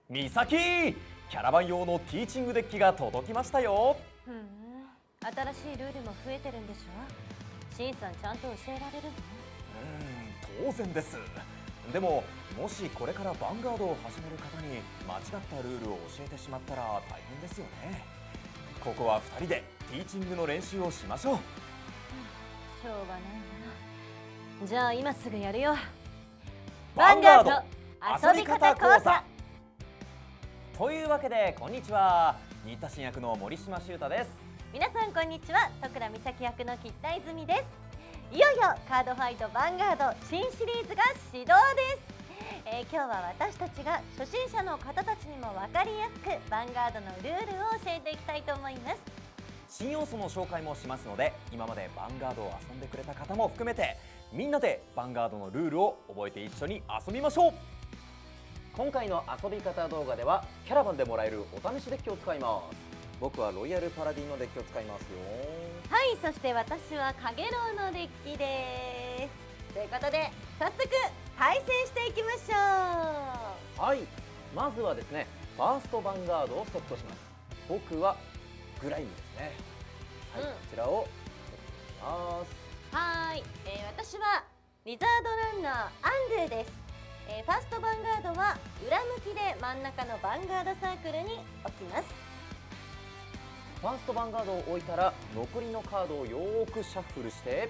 ミサキ、キャラバン用のティーチングデッキが届きましたよ。新しいルールも増えてるんでしょ。シンさんちゃんと教えられるの？当然です。でも、もしこれからヴァンガードを始める方に間違ったルールを教えてしまったら大変ですよね。ここは2人でティーチングの練習をしましょう。しょうがないな。じゃあ今すぐやるよ。ヴァンガード遊び方講座。というわけで、こんにちは。新田新役の森島修太です。皆さんこんにちは。徳倉美咲役の吉田泉です。いよいよカードファイトヴァンガード新シリーズが始動です。今日は私たちが初心者の方たちにも分かりやすくヴァンガードのルールを教えていきたいと思います。新要素の紹介もしますので、今までヴァンガードを遊んでくれた方も含めて、みんなでヴァンガードのルールを覚えて一緒に遊びましょう。今回の遊び方動画ではキャラバンでもらえるお試しデッキを使います。僕はロイヤルパラディンのデッキを使いますよ。はい、そして私はカゲロウのデッキです。ということで早速対戦していきましょう。はい、まずはですね、ファーストヴァンガードをセットします。僕はグライムですね。はい、こちらをセットします。はい、私はリザードランナーアンドゥです。ファーストヴァンガードは裏向きで真ん中のヴァンガードサークルに置きます。ファーストヴァンガードを置いたら残りのカードをよーくシャッフルして、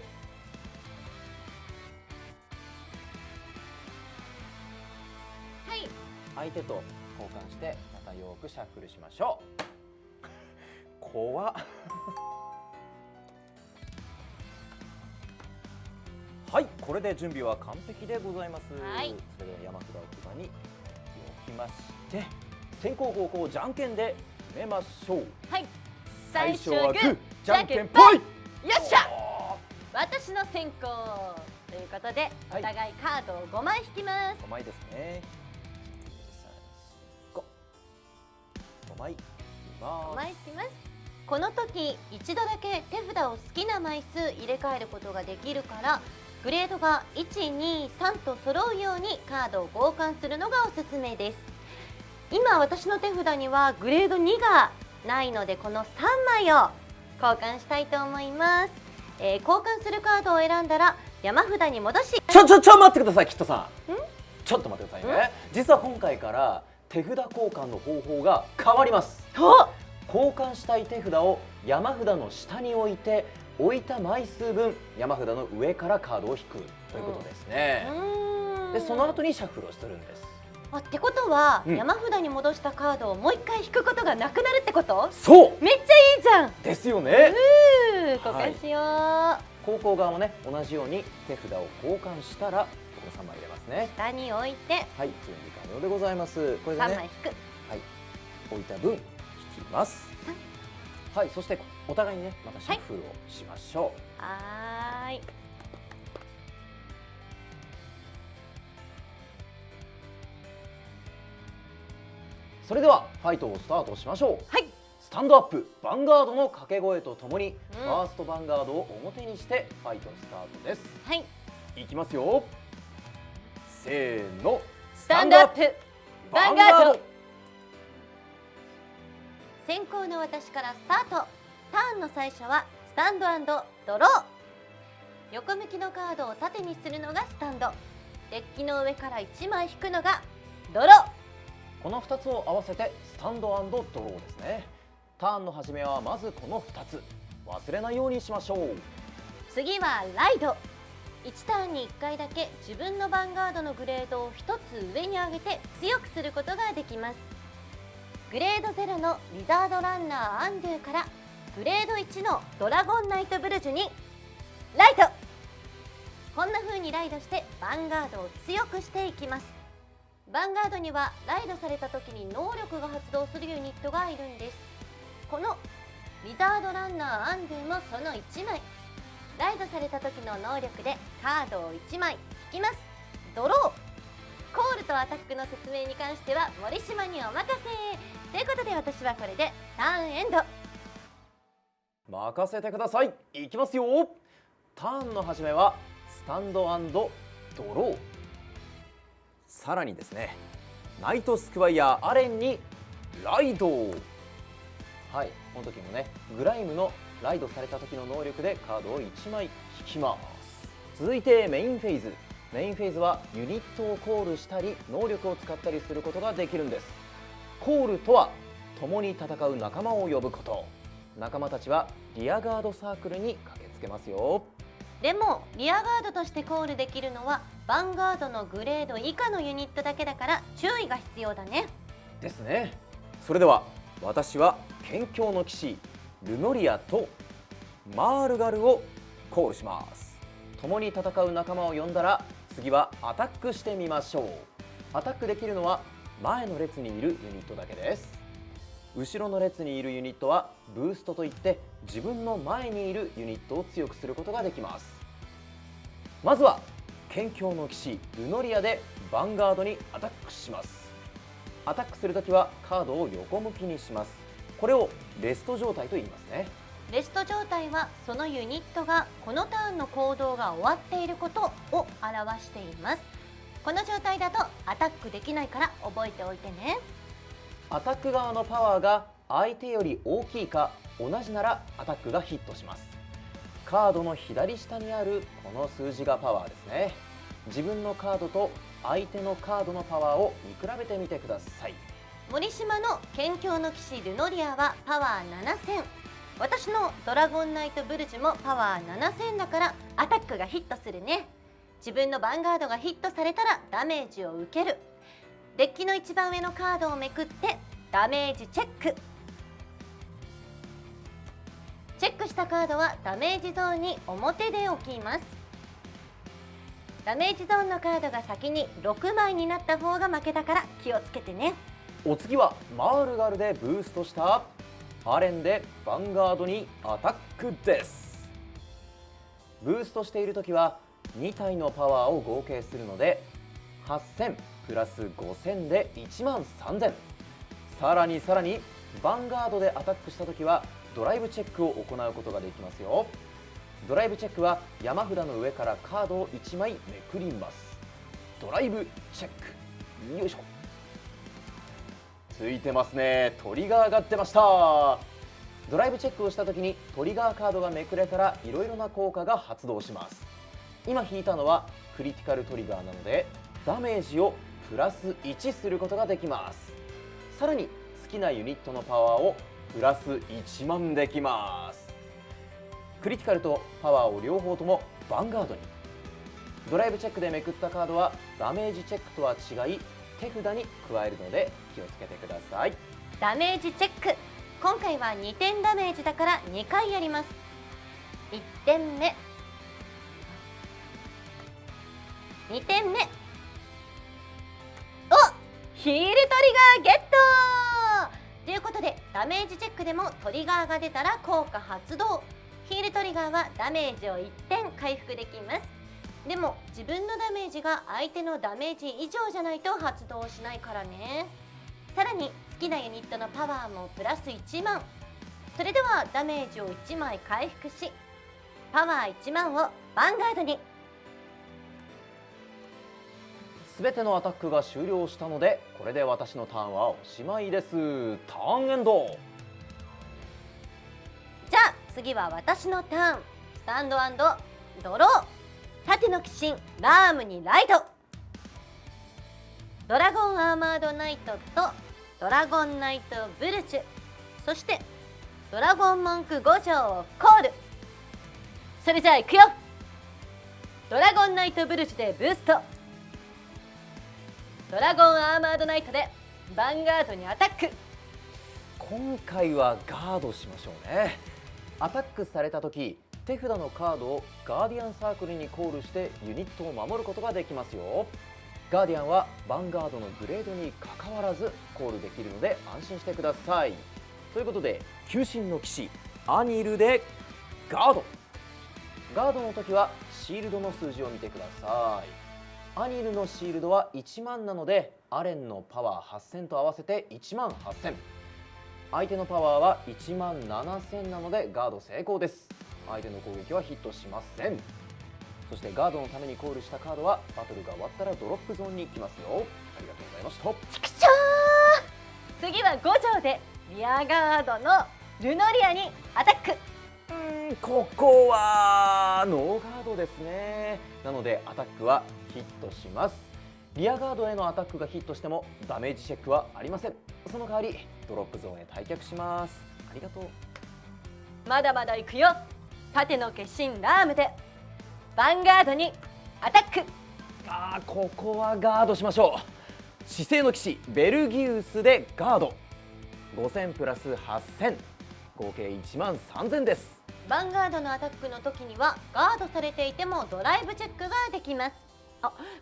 はい、相手と交換してまたよーくシャッフルしましょう。怖っはい、これで準備は完璧でございます。はい、それでは山札を札に置きまして、先攻後攻じゃんけんで決めましょう。はい、最初はグー、じゃんけんぽい。よっしゃ、私の先行ということで、お互いカードを5枚引きます。5枚ですね。5枚引きます。5枚引きます。この時一度だけ手札を好きな枚数入れ替えることができるから、グレードが1、2、3と揃うようにカードを交換するのがおすすめです。今私の手札にはグレード2がないので、この3枚を交換したいと思います。交換するカードを選んだら山札に戻し、ちょ待ってください、キットさん。ちょっと待ってくださいね。実は今回から手札交換の方法が変わります。交換したい手札を山札の下に置いて、置いた枚数分山札の上からカードを引くということですね。でその後にシャッフルをするんです。ってことは、山札に戻したカードをもう一回引くことがなくなるってこと？そう、めっちゃいいじゃんですよね。交換しよう。後攻側もね、同じように手札を交換したらここ3枚入れますね。下に置いて、はい、準備完了でございます。これでね、3枚引く。はい、置いた分引きます。はい、そしてお互いにね、またシャッフルをしましょう。はい、それではファイトをスタートしましょう。はい、スタンドアップヴァンガードの掛け声とともに、ファーストヴァンガードを表にしてファイトスタートです。はい、いきますよ。せーの、スタンドアップヴァンガード。先行の私からスタート。ターンの最初はスタンド&ドロー。横向きのカードを縦にするのがスタンド。デッキの上から1枚引くのがドロー。この2つを合わせてスタンド&ドローですね。ターンの始めはまずこの2つ、忘れないようにしましょう。次はライド。1ターンに1回だけ自分のヴァンガードのグレードを1つ上に上げて強くすることができます。グレード0のリザードランナーアンドゥからグレード1のドラゴンナイトブルジュにライド。こんな風にライドしてヴァンガードを強くしていきます。ヴァンガードにはライドされた時に能力が発動するユニットがいるんです。このリザードランナーアンドゥもその1枚。ライドされた時の能力でカードを1枚引きます。ドロー。コールとアタックの説明に関しては森島にお任せということで、私はこれでターンエンド。任せてください。いきますよ。ターンの始めはスタンド&ドロー。さらにですね、ナイトスクワイヤーアレンにライド。はい、この時もねグライムのライドされた時の能力でカードを1枚引きます。続いてメインフェーズ。メインフェーズはユニットをコールしたり能力を使ったりすることができるんです。コールとは共に戦う仲間を呼ぶこと。仲間たちはリアガードサークルに駆けつけますよ。でもリアガードとしてコールできるのはヴァンガードのグレード以下のユニットだけだから注意が必要だね。ですね。それでは私は剣境の騎士ルノリアとマールガルをコールします。共に戦う仲間を呼んだら次はアタックしてみましょう。アタックできるのは前の列にいるユニットだけです。後ろの列にいるユニットはブーストといって自分の前にいるユニットを強くすることができます。まずは剣境の騎士ルノリアでヴァンガードにアタックします。アタックするときはカードを横向きにします。これをレスト状態と言いますね。レスト状態はそのユニットがこのターンの行動が終わっていることを表しています。この状態だとアタックできないから覚えておいてね。アタック側のパワーが相手より大きいか同じならアタックがヒットします。カードの左下にあるこの数字がパワーですね。自分のカードと相手のカードのパワーを見比べてみてください。森島の剣境の騎士ルノリアはパワー7000、私のドラゴンナイトブルジュもパワー7000だからアタックがヒットするね。自分のヴァンガードがヒットされたらダメージを受ける。デッキの一番上のカードをめくってダメージチェック。チェックしたカードはダメージゾーンに表で置きます。ダメージゾーンのカードが先に6枚になった方が負けだから気をつけてね。お次はマールガルでブーストしたアレンでヴァンガードにアタックです。ブーストしている時は2体のパワーを合計するので8000プラス5000で13000。さらにヴァンガードでアタックした時はドライブチェックを行うことができますよ。ドライブチェックは山札の上からカードを1枚めくります。ドライブチェック、よいしょ。ついてますね。トリガーが出ました。ドライブチェックをした時にトリガーカードがめくれたらいろいろな効果が発動します。今引いたのはクリティカルトリガーなのでダメージをプラス1することができます。さらに好きなユニットのパワーをプラス1万できます。クリティカルとパワーを両方ともヴァンガードに。ドライブチェックでめくったカードはダメージチェックとは違い手札に加えるので気をつけてください。ダメージチェック、今回は2点ダメージだから2回やります。1点目、2点目。お、ヒールトリガーゲットということでダメージチェックでもトリガーが出たら効果発動。ヒールトリガーはダメージを1点回復できます。でも自分のダメージが相手のダメージ以上じゃないと発動しないからね。さらに好きなユニットのパワーもプラス1万。それではダメージを1枚回復しパワー1万をヴァンガードに。すべてのアタックが終了したのでこれで私のターンはおしまいです。ターンエンド。じゃあ次は私のターン。スタンド&ドロー。盾の鬼神ラームにライド。ドラゴンアーマードナイトとドラゴンナイトブルチュ、そしてドラゴンモンク5条をコール。それじゃあいくよ。ドラゴンナイトブルチュでブースト。ドラゴンアーマードナイトでヴァンガードにアタック。今回はガードしましょうね。アタックされた時手札のカードをガーディアンサークルにコールしてユニットを守ることができますよ。ガーディアンはヴァンガードのグレードにかかわらずコールできるので安心してください。ということで球神の騎士アニルでガード。ガードの時はシールドの数字を見てください。アニルのシールドは1万なのでアレンのパワー8000と合わせて1万8000。相手のパワーは1万7000なのでガード成功です。相手の攻撃はヒットしません。そしてガードのためにコールしたカードはバトルが終わったらドロップゾーンに来ますよ。ありがとうございました。ちくしょー、次は5条でリアガードのルノリアにアタック。ここはノーガードですね。なのでアタックはヒットします。リアガードへのアタックがヒットしてもダメージチェックはありません。その代わりドロップゾーンへ退却します。ありがとう。まだまだ行くよ。盾の化身ラームでヴァンガードにアタック。ここはガードしましょう。姿勢の騎士ベルギウスでガード。5000プラス8000、合計13000です。ヴァンガードのアタックの時にはガードされていてもドライブチェックができます。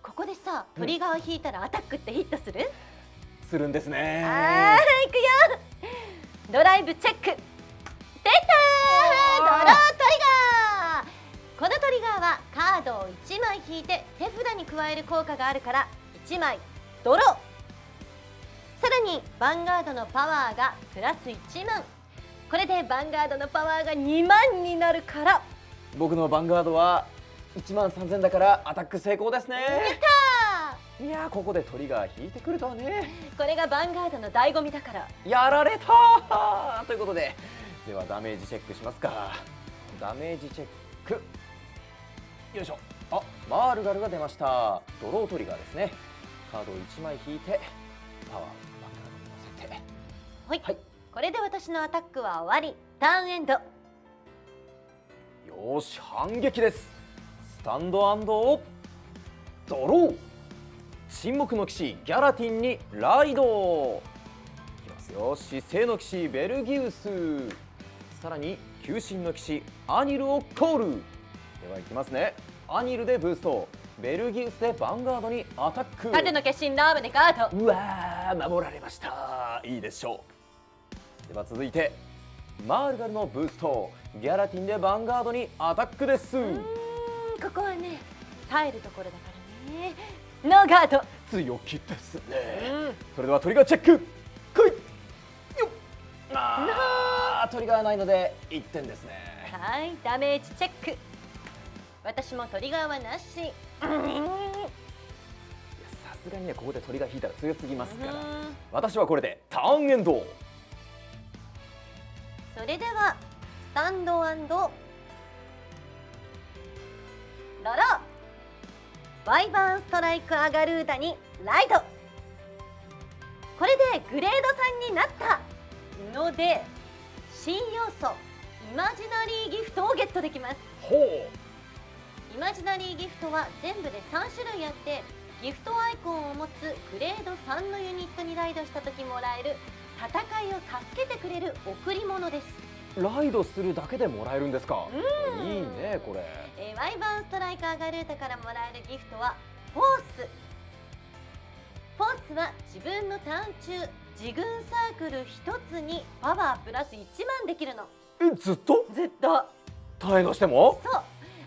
ここでさ、トリガーを引いたらアタックってヒットする？するんですね。いくよ。ドライブチェック。出たー、ドロートリガー。このトリガーはカードを1枚引いて手札に加える効果があるから1枚ドロー。さらにヴァンガードのパワーがプラス1万。これでヴァンガードのパワーが2万になるから、僕のヴァンガードは13000だからアタック成功ですね。やったいやー、ここでトリガー引いてくるとはね。ー。これがヴァンガードの醍醐味だから。やられたということで、ではダメージチェックしますか。ダメージチェック、よいしょ。マールガルが出ました。ドロートリガーですね。カードを1枚引いてパワーをヴァンガードに乗せて、はい、これで私のアタックは終わり。ターンエンド。よーし、反撃です。スタンドアンドドロー。沈黙の騎士ギャラティンにライド。いきますよ。姿勢の騎士ベルギウス、さらに球神の騎士アニルをコール。ではいきますね。アニルでブースト、ベルギウスでヴァンガードにアタック。盾の化身ラームでガード。うわー、守られました。いいでしょう。では続いてマールガルのブースト、ギャラティンでヴァンガードにアタックです。ここはね、耐えるところだからね。ノーガード。強気ですね。それではトリガーチェック、来いよっ。トリガーないので1点ですね。はい、ダメージチェック。私もトリガーはなし。さすがにね、ここでトリガー引いたら強すぎますから、私はこれでターンエンド。それではスタンド&ロロワイバーンストライクアガルーダにライド。これでグレード3になったので新要素イマジナリーギフトをゲットできます。ほう。イマジナリーギフトは全部で3種類あって、ギフトアイコンを持つグレード3のユニットにライドした時もらえる戦いを助けてくれる贈り物です。ライドするだけでもらえるんですか。いいねこれ。ワイバーンストライカーガルータからもらえるギフトはフォース。フォースは自分のターン中自軍サークル1つにパワープラス1万できるの。ずっとずっと耐えのしても。そう、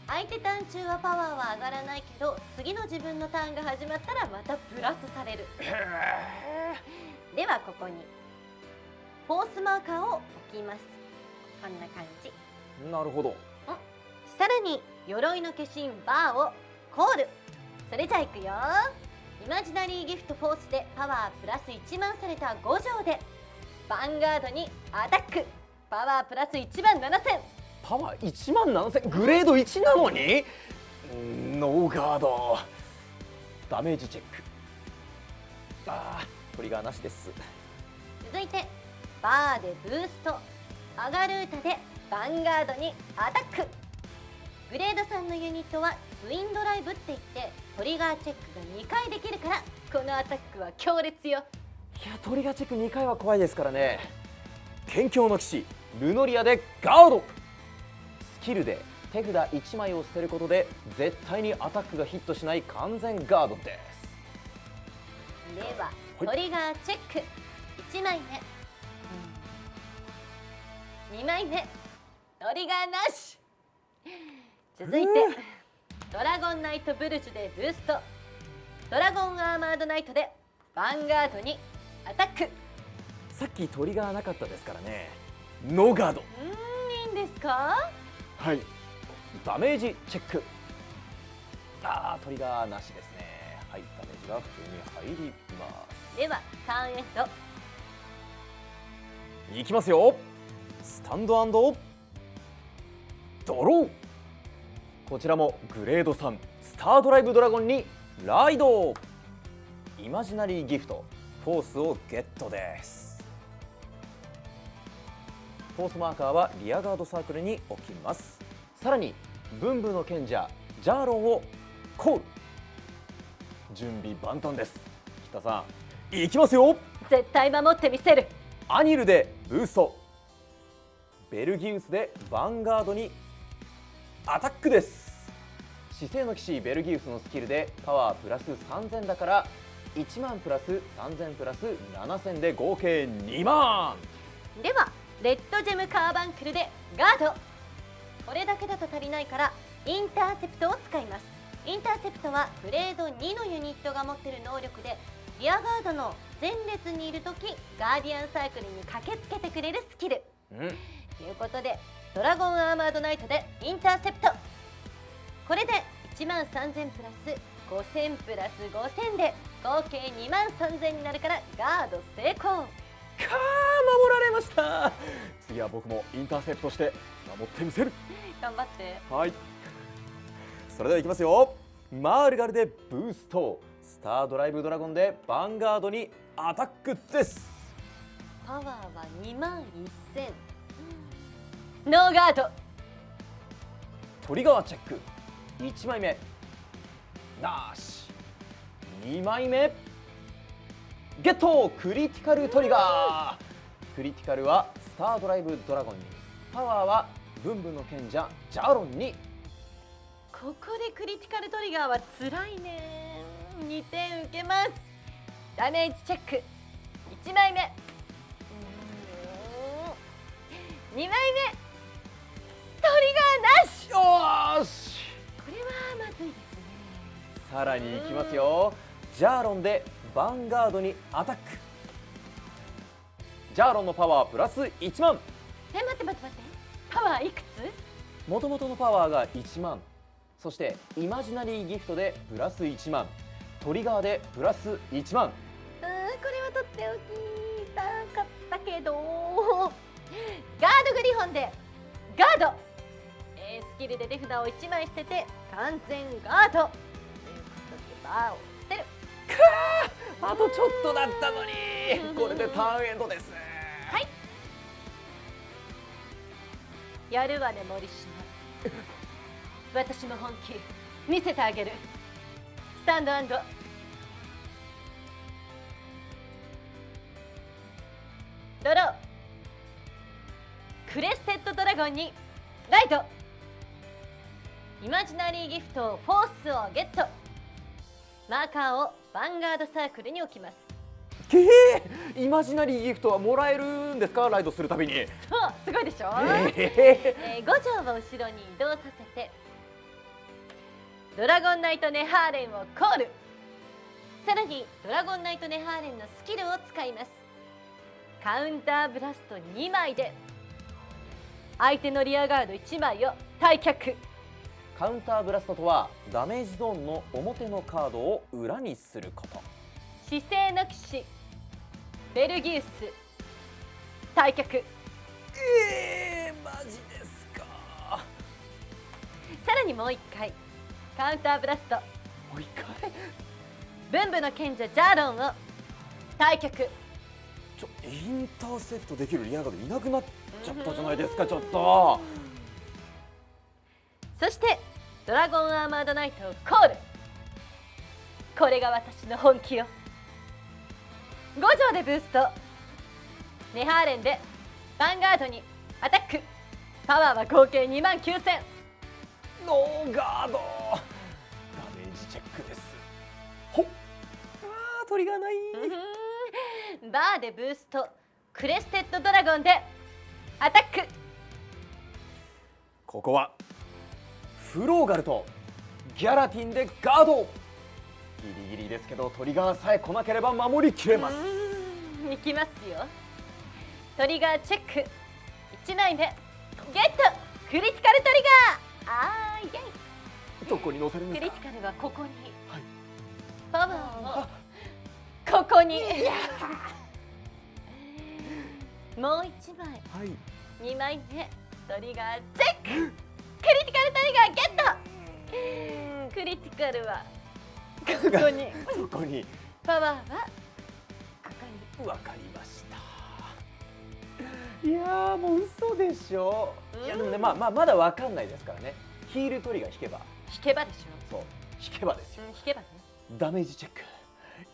相手ターン中はパワーは上がらないけど、次の自分のターンが始まったらまたプラスされる。ではここにフォースマーカーを置きます。こんな感じ。なるほど。さらに鎧の化身バーをコール。それじゃあいくよ。イマジナリーギフトフォースでパワープラス1万された5条でヴァンガードにアタック。パワープラス1万7000。パワー1万7000、グレード1なのにノーガード。ダメージチェック。トリガーなしです。続いてバーでブースト、アガルータでヴァンガードにアタック。グレード3のユニットはツインドライブって言ってトリガーチェックが2回できるから、このアタックは強烈よ。いや、トリガーチェック2回は怖いですからね。剣境の騎士ルノリアでガード。スキルで手札1枚を捨てることで絶対にアタックがヒットしない完全ガードです。ではトリガーチェック。1枚目、2枚目、トリガーなし。続いてドラゴンナイトブルジュでブースト、ドラゴンアーマードナイトでヴァンガードにアタック。さっきトリガーなかったですからね。ノーガード。いいんですか。はい。ダメージチェック。トリガーなしですね。はい、ダメージが普通に入ります。ではターンエンド。いきますよ。スタンド&ドロー。こちらもグレード3スタードライブドラゴンにライド。イマジナリーギフトフォースをゲットです。フォースマーカーはリアガードサークルに置きます。さらに文武の賢者ジャーロンをコール。準備万端です。北さんいきますよ。絶対守ってみせる。アニルでブースト。ベルギウスでヴァンガードにアタックです。姿勢の騎士ベルギウスのスキルでパワープラス3000だから1万プラス3000プラス7000で合計2万。ではレッドジェムカーバンクルでガード。これだけだと足りないからインターセプトを使います。インターセプトはグレード2のユニットが持っている能力でリアガードの前列にいるときガーディアンサークルに駆けつけてくれるスキル、ということでドラゴンアーマードナイトでインターセプト。これで1万3000プラス5000プラス5000で合計2万3000になるからガード成功。守られました。次は僕もインターセプトして守ってみせる。頑張って。はい、それではいきますよ。マールガルでブースト。スタードライブドラゴンでヴァンガードにアタックです。パワーは2万1000。ノーガード。トリガーチェック。1枚目なし。2枚目ゲット。クリティカルトリガー。クリティカルはスタードライブドラゴンに、パワーは文武の賢者ジャーロンに。ここでクリティカルトリガーはつらいね。2点受けます。ダメージチェック。1枚目、2枚目トリガーなし。よーし。これはまずいですね。さらにいきますよ。ジャーロンでヴァンガードにアタック。ジャーロンのパワープラス1万。待って待って待って、パワーいくつ？もともとのパワーが1万、そしてイマジナリーギフトでプラス1万、トリガーでプラス1万。これはとっておきたかったけど、ガードグリフォンでガード、スキルで手札を1枚捨てて完全ガードということでバーを捨てる。あとちょっとだったのに。これでターンエンドです。はい、やるわね森島。私の本気見せてあげる。スタンド&ドロー。クレステッドドラゴンにライト。イマジナリーギフトフォースをゲット。マーカーをヴァンガードサークルに置きます。イマジナリーギフトはもらえるんですか？ライドするたびに。そうすごいでしょ。5条を後ろに移動させてドラゴンナイトネハーレンをコール。さらにドラゴンナイトネハーレンのスキルを使います。カウンターブラスト2枚で相手のリアガード1枚を退却。カウンターブラストとはダメージゾーンの表のカードを裏にすること。姿勢の騎士ベルギウス退却。マジですか。さらにもう1回カウンターブラスト。もう一回。文武の賢者ジャーロンを退却。インターセプトできるリアガードいなくなっちゃったじゃないですか。ちょっと。そしてドラゴンアーマードナイトをコール。これが私の本気よ。5条でブースト。ネハーレンでヴァンガードにアタック。パワーは合計2万9000。ノーガード。ダメージチェックです。ほっ。トリガーない。バーでブースト。クレステッドドラゴンでアタック。ここはフローガルとギャラティンでガード。ギリギリですけどトリガーさえ来なければ守りきれます。いきますよ。トリガーチェック。1枚目ゲット。クリティカルトリガー。イエイ。どこに乗せるんクリですか？ティカルはここに、はい、パワーをここに、もう一枚、はい、2枚目、トリガーチェック。クリティカルトリガーゲット。クリティカルはここに、ここに。パワーはここに。わかりました。いやー、もう嘘でしょ。いやでもね、まだわかんないですからね。ヒールトリガー引けば、引けばでしそう引けばですよ。ょ。引けばね。ダメージチェック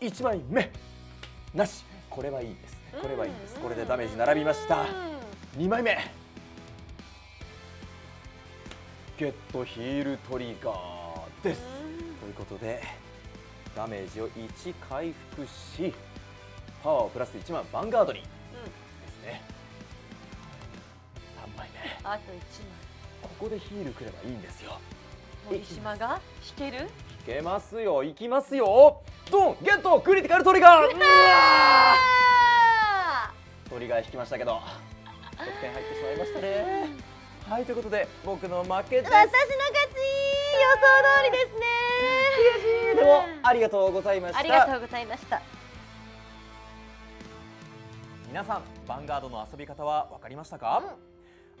1枚目なし。これはいいです、これはいいです。これでダメージ並びました。2枚目ゲットヒールトリガーです。ということでダメージを1回復し、パワーをプラス1万ヴァンガードにですね。3枚目、あと1枚。ここでヒールくればいいんですよ。森島が引ける？いけますよ、いきますよ。ドンゲットクリティカルトリガー。うわー、トリガー引きましたけど得点入ってしまいましたね。はい、ということで僕の負けです。私の勝ち。予想通りですね。でもありがとうございました。ありがとうございました。皆さん、ヴァンガードの遊び方は分かりましたか？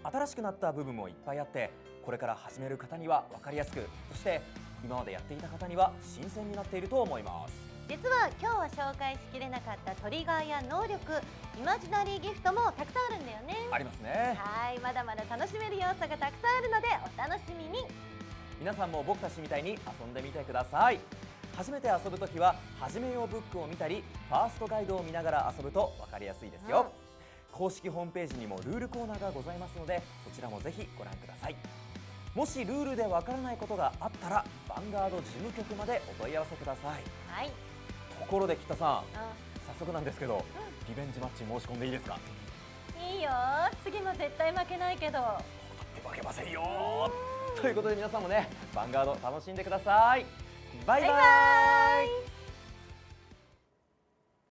新しくなった部分もいっぱいあって、これから始める方には分かりやすく、そして今までやっていた方には新鮮になっていると思います。実は今日は紹介しきれなかったトリガーや能力、イマジナリーギフトもたくさんあるんだよね。ありますね。はい、まだまだ楽しめる要素がたくさんあるのでお楽しみに。皆さんも僕たちみたいに遊んでみてください。初めて遊ぶときは始めようブックを見たり、ファーストガイドを見ながら遊ぶと分かりやすいですよ。公式ホームページにもルールコーナーがございますので、そちらもぜひご覧ください。もしルールでわからないことがあったら、ヴァンガード事務局までお問い合わせください。はい。ところで北さん、早速なんですけど、リベンジマッチ申し込んでいいですか？いいよ、次も絶対負けないけど。だって負けませんよ。ということで皆さんもね、ヴァンガード楽しんでください。バイバイ。